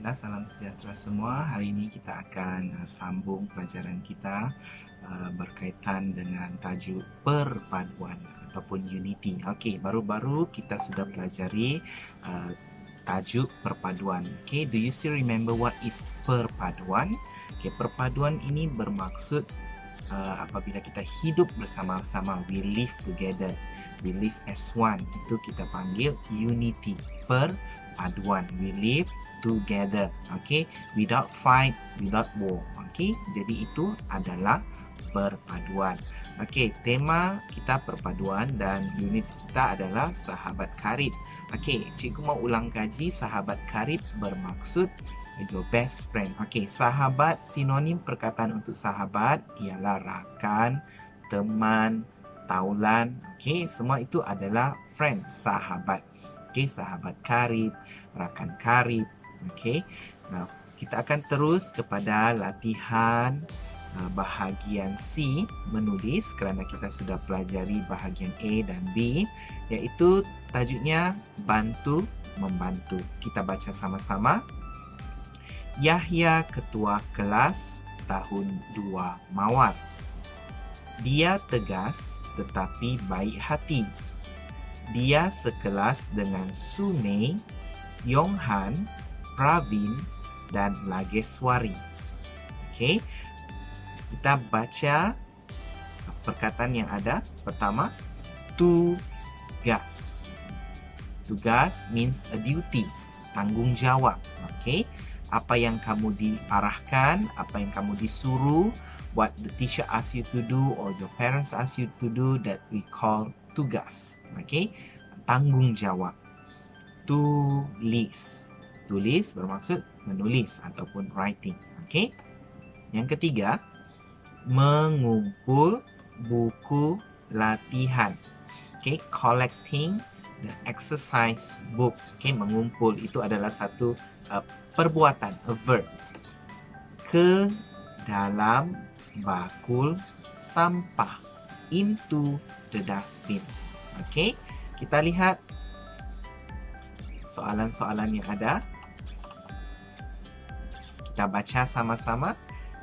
Baiklah, salam sejahtera semua. Hari ini kita akan sambung pelajaran kita berkaitan dengan tajuk perpaduan ataupun unity. Okey, baru-baru kita sudah pelajari tajuk perpaduan. Okay, do you still remember what is perpaduan? Okay, perpaduan ini bermaksud apabila kita hidup bersama-sama, we live together, we live as one. Itu kita panggil unity, perpaduan. We live together, okay, without fight, without war. Okay, jadi itu adalah perpaduan. Okay, tema kita perpaduan dan unit kita adalah sahabat karib. Okay, cikgu mau ulang kaji. Sahabat karib bermaksud your best friend. Okay, sahabat, sinonim perkataan untuk sahabat ialah rakan, teman, taulan. Okay, semua itu adalah friend, sahabat. Okay, sahabat karib, rakan karib. Okay, nah, kita akan terus kepada latihan bahagian C, menulis, kerana kita sudah pelajari bahagian A dan B, iaitu tajuknya bantu membantu. Kita baca sama-sama. Yahya ketua kelas tahun 2 Mawar. Dia tegas tetapi baik hati. Dia sekelas dengan Sumei, Yonghan, Pravin dan Lageswari. Okey. Kita baca perkataan yang ada. Pertama, tugas. Tugas means a duty, tanggungjawab. Okey. Apa yang kamu diarahkan, apa yang kamu disuruh, what the teacher asks you to do or your parents ask you to do, that we call tugas. Okey. Tanggungjawab. Tulis. Tulis bermaksud menulis ataupun writing. Okey. Yang ketiga, mengumpul buku latihan. Okey, collecting the exercise book. Okey, mengumpul itu adalah satu perbuatan, a verb. Ke dalam bakul sampah, into the dustbin. Okey, kita lihat soalan-soalan yang ada. Kita baca sama-sama.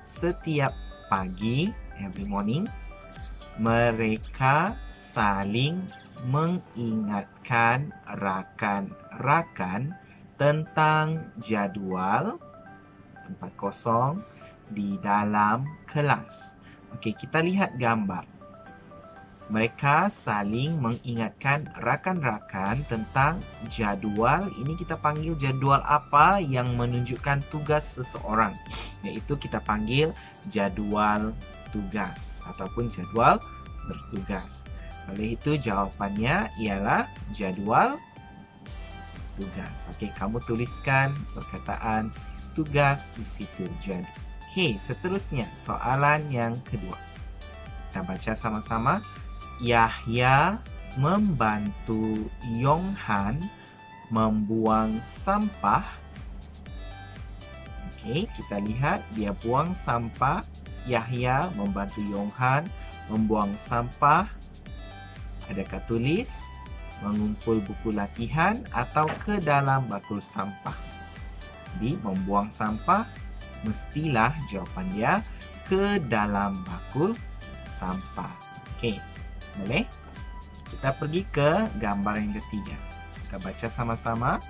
Setiap pagi, every morning, mereka saling mengingatkan rakan-rakan tentang jadual tempat kosong di dalam kelas. Okey, kita lihat gambar. Mereka saling mengingatkan rakan-rakan tentang jadual. Ini kita panggil jadual apa yang menunjukkan tugas seseorang. Iaitu kita panggil jadual tugas ataupun jadual bertugas. Oleh itu jawapannya ialah jadual tugas. Okey, kamu tuliskan perkataan tugas di situ. Okey, seterusnya soalan yang kedua. Kita baca sama-sama. Yahya membantu Yonghan membuang sampah. Okey, kita lihat dia buang sampah. Yahya membantu Yonghan membuang sampah. Adakah tulis mengumpul buku latihan atau ke dalam bakul sampah? Jadi membuang sampah mestilah jawapan dia ke dalam bakul sampah. Okey. Boleh? Kita pergi ke gambar yang ketiga. Kita baca sama-sama.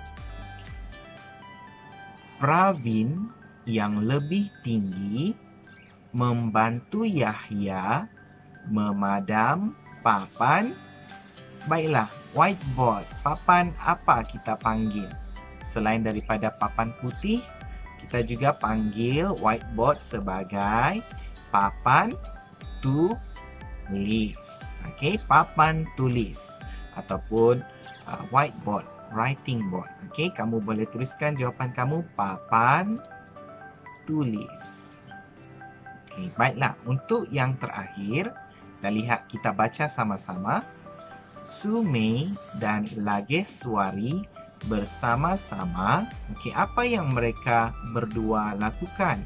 Pravin yang lebih tinggi membantu Yahya memadam papan. Baiklah, whiteboard. Papan apa kita panggil? Selain daripada papan putih, kita juga panggil whiteboard sebagai papan tulis. Okey, papan tulis ataupun whiteboard, writing board. Okey, kamu boleh tuliskan jawapan kamu papan tulis. Okey, baiklah. Untuk yang terakhir, kita lihat, kita baca sama-sama. Sumei dan Lageswari bersama-sama. Okey, apa yang mereka berdua lakukan?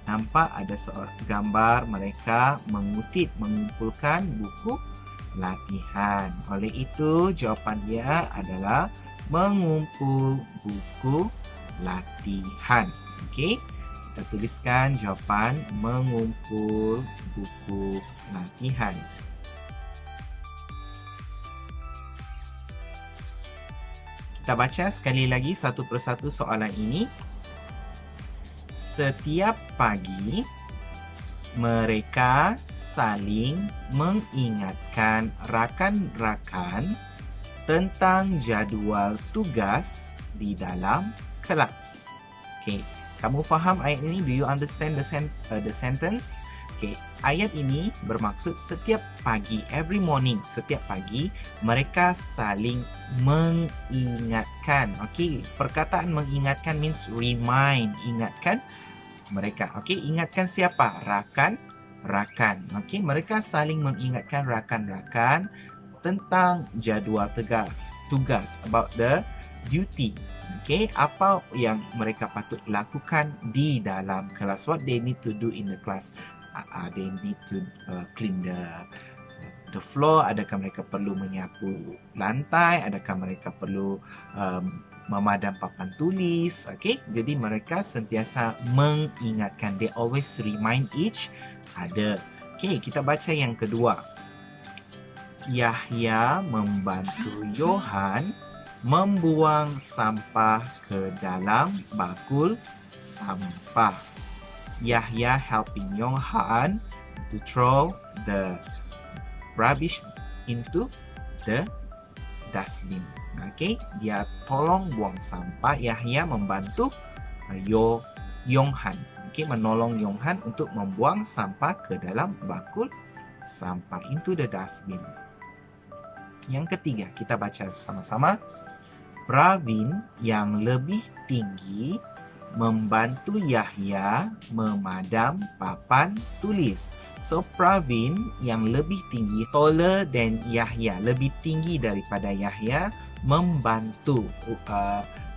Nampak ada seorang gambar mereka mengumpulkan buku latihan. Oleh itu, jawapan dia adalah mengumpul buku latihan. Okey, kita tuliskan jawapan mengumpul buku latihan. Kita baca sekali lagi satu persatu soalan ini. Setiap pagi, mereka saling mengingatkan rakan-rakan tentang jadual tugas di dalam kelas. Okay, kamu faham ayat ini? Do you understand the sentence? Okay, ayat ini bermaksud setiap pagi, every morning, setiap pagi mereka saling mengingatkan. Okay, perkataan mengingatkan means remind, ingatkan mereka. Okay, ingatkan siapa? Rakan. Okay, mereka saling mengingatkan rakan-rakan tentang jadual tugas, about the duty. Okay, apa yang mereka patut lakukan di dalam kelas, what they need to do in the class. They need to clean the floor, adakah mereka perlu menyapu lantai, adakah mereka perlu memadam papan tulis. Okay, jadi mereka sentiasa mengingatkan, they always remind each other. Okay, kita baca yang kedua. Yahya membantu Yohan membuang sampah ke dalam bakul sampah. Yahya helping Yohan to throw the rubbish into the dustbin. Okay, dia tolong buang sampah. Yahya membantu Yohan. Okay, menolong Yohan untuk membuang sampah ke dalam bakul sampah, into the dustbin. Yang ketiga, kita baca sama-sama. Pravin yang lebih tinggi membantu Yahya memadam papan tulis. So Pravin yang lebih tinggi, taller than Yahya, lebih tinggi daripada Yahya, membantu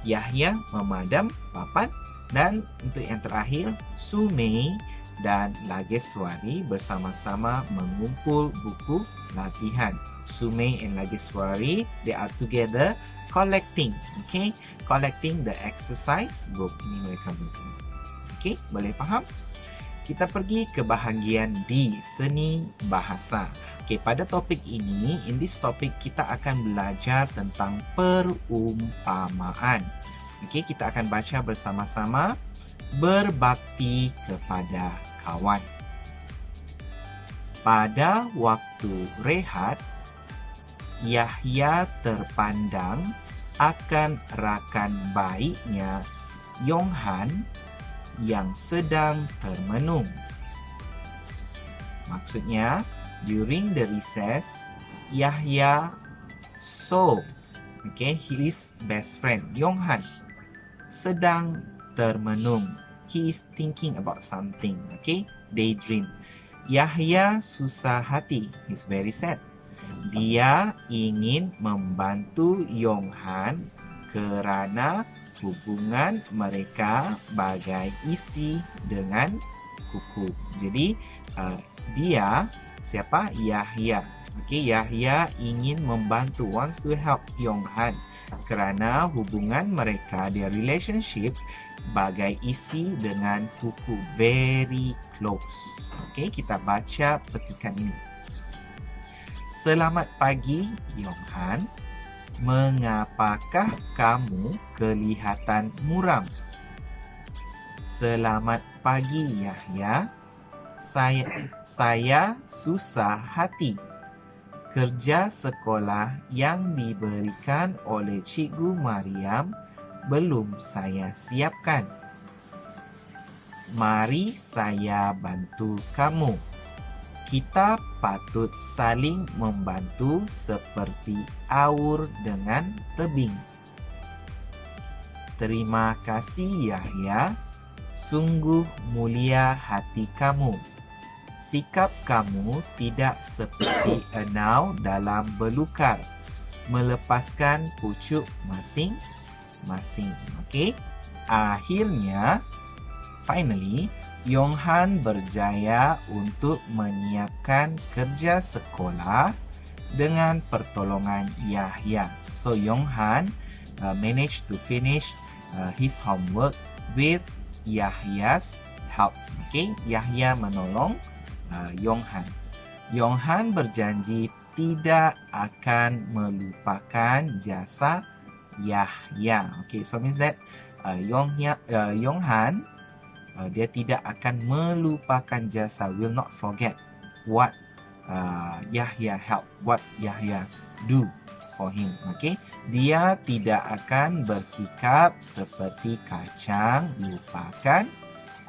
Yahya memadam papan. Dan untuk yang terakhir, Sumei dan Lageswari bersama-sama mengumpul buku latihan. Sumei and Lageswari, they are together collecting, okay, collecting the exercise book. Ini mereka berdua. Okay, boleh faham? Kita pergi ke bahagian D, seni bahasa. Okay, pada topik ini, in this topic kita akan belajar tentang perumpamaan. Okay, kita akan baca bersama-sama. Berbakti kepada kawan. Pada waktu rehat, Yahya terpandang akan rakan baiknya Yohan yang sedang termenung. Maksudnya, during the recess, Yahya saw, okay, his best friend Yohan sedang termenung. He is thinking about something, okay, daydream. Yahya susah hati, he's very sad. Dia ingin membantu Yohan kerana hubungan mereka bagai isi dengan kuku. Jadi dia, siapa? Yahya. Okay, Yahya ingin membantu, wants to help Yohan kerana hubungan mereka, their relationship, bagai isi dengan kuku, very close. Okay, kita baca petikan ini. Selamat pagi, Yohan. Mengapakah kamu kelihatan muram? Selamat pagi, Yahya. Saya susah hati. Kerja sekolah yang diberikan oleh Cikgu Mariam belum saya siapkan. Mari saya bantu kamu. Kita patut saling membantu seperti awur dengan tebing. Terima kasih, Yahya. Sungguh mulia hati kamu. Sikap kamu tidak seperti enau dalam belukar, melepaskan pucuk masing-masing. Okay. Akhirnya, finally, Yohan berjaya untuk menyiapkan kerja sekolah dengan pertolongan Yahya. So Yohan managed to finish his homework with Yahya's help. Okay, Yahya menolong Yonghan. Yonghan berjanji tidak akan melupakan jasa Yahya. Okay, so means that Yonghan dia tidak akan melupakan jasa, will not forget what Yahya help, what Yahya do for him. Okay, dia tidak akan bersikap seperti kacang lupakan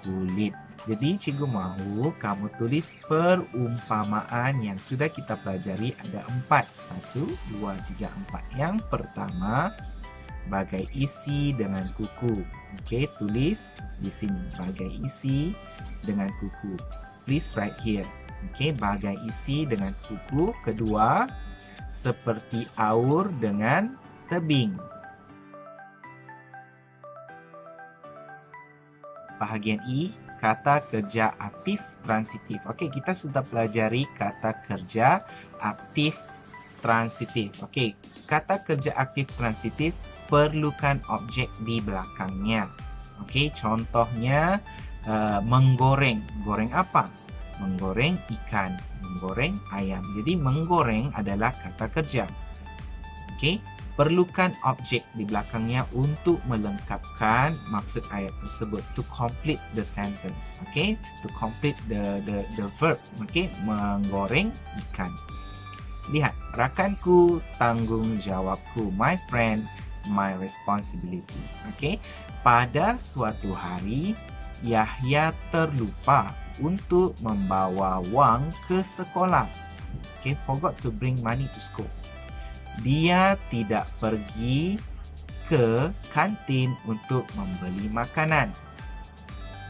kulit. Jadi cikgu mahu kamu tulis perumpamaan yang sudah kita pelajari, ada 4. 1, 2, 3, 4. Yang pertama, bagai isi dengan kuku. Okey, tulis di sini bagai isi dengan kuku. Please write here. Okey, bagai isi dengan kuku. Kedua, seperti aur dengan tebing. Bahagian E, kata kerja aktif transitif. Okey, kita sudah pelajari kata kerja aktif transitif. Okey, kata kerja aktif transitif perlukan objek di belakangnya. Okey, contohnya menggoreng. Goreng apa? Menggoreng ikan, menggoreng ayam. Jadi menggoreng adalah kata kerja. Okey, perlukan objek di belakangnya untuk melengkapkan maksud ayat tersebut, to complete the sentence. Okey, to complete the verb. Okey, menggoreng ikan. Lihat, rakanku, tanggungjawabku, my friend, my responsibility. Okey, pada suatu hari Yahya terlupa untuk membawa wang ke sekolah. Okey, forgot to bring money to school. Dia tidak pergi ke kantin untuk membeli makanan.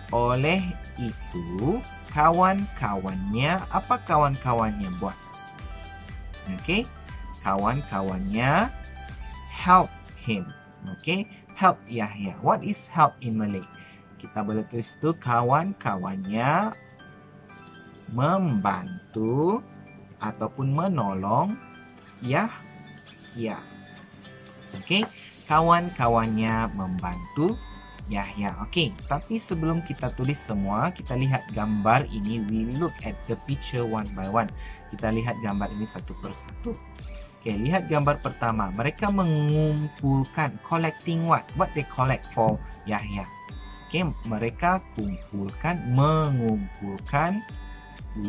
Oleh itu, kawan-kawannya, apa kawan-kawannya buat? Okey, kawan-kawannya help him. Okey, help Yahya. What is help in Malay? Kita boleh tulis itu kawan-kawannya membantu ataupun menolong Yahya. Okey, kawan-kawannya membantu Yahya. Okey, tapi sebelum kita tulis semua, kita lihat gambar ini. We look at the picture one by one. Kita lihat gambar ini satu persatu. Okey, lihat gambar pertama. Mereka mengumpulkan, collecting what? What they collect for Yahya? Okey, mereka mengumpulkan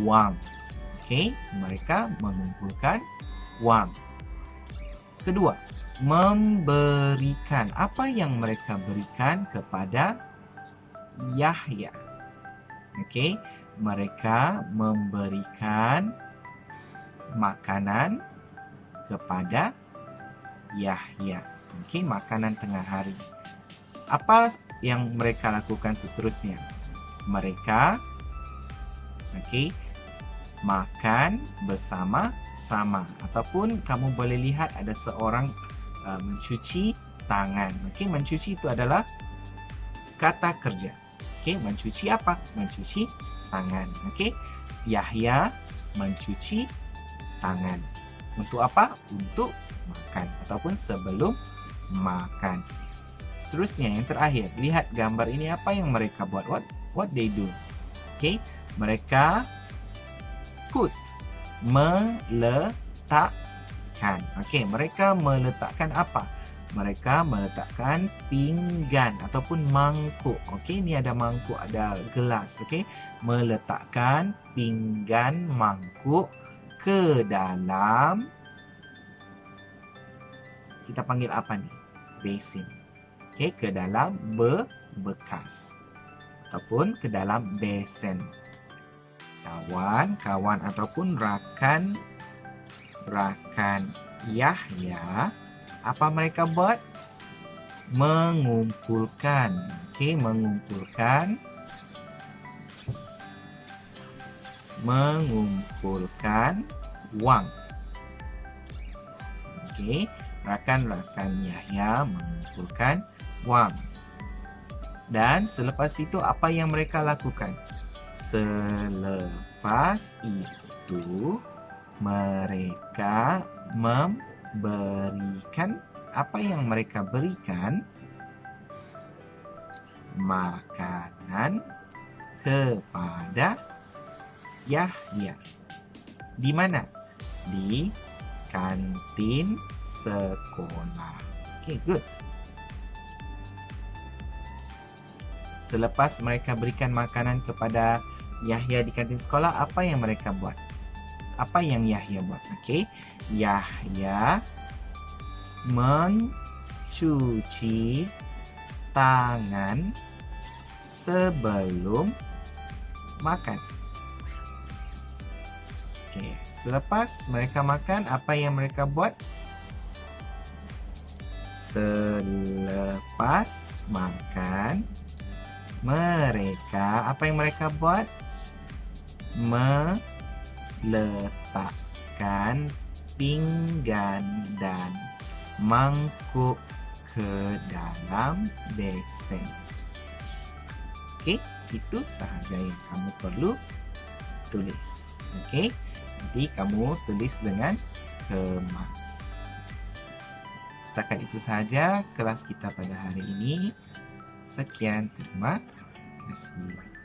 wang. Okey, mereka mengumpulkan wang. Kedua, memberikan. Apa yang mereka berikan kepada Yahya? Okey, mereka memberikan makanan kepada Yahya. Okey, makanan tengah hari. Apa yang mereka lakukan seterusnya? Mereka makan bersama-sama, ataupun kamu boleh lihat ada seorang mencuci tangan. Okey, mencuci itu adalah kata kerja. Okey, mencuci apa? Mencuci tangan. Okey, Yahya mencuci tangan. Untuk apa? Untuk makan ataupun sebelum makan. Seterusnya yang terakhir, lihat gambar ini, apa yang mereka buat? What they do? Okey, mereka put, meletakkan. Okey, mereka meletakkan apa? Mereka meletakkan pinggan ataupun mangkuk. Okey, ni ada mangkuk, ada gelas. Okey, meletakkan pinggan mangkuk ke dalam, kita panggil apa ni? Basin. Okey, ke dalam bekas ataupun ke dalam besen. Kawan-kawan ataupun rakan Yahya, apa mereka buat? Mengumpulkan. Okey, mengumpulkan wang. Okey, rakan-rakan Yahya mengumpulkan wang. Dan selepas itu apa yang mereka lakukan? Selepas itu mereka memberikan, apa yang mereka berikan? makanan kepada Yahya. Di mana? Di kantin sekolah. Okay, good. Selepas mereka berikan makanan kepada Yahya di kantin sekolah, apa yang mereka buat? Apa yang Yahya buat? Okay. Yahya mencuci tangan sebelum makan. Okay. Selepas mereka makan, apa yang mereka buat? Selepas makan, mereka, apa yang mereka buat? Meletakkan pinggan dan mangkuk ke dalam besen. Okey, itu sahaja yang kamu perlu tulis. Okey, nanti kamu tulis dengan kemas. Setakat itu sahaja kelas kita pada hari ini. Sekian, terima kasih.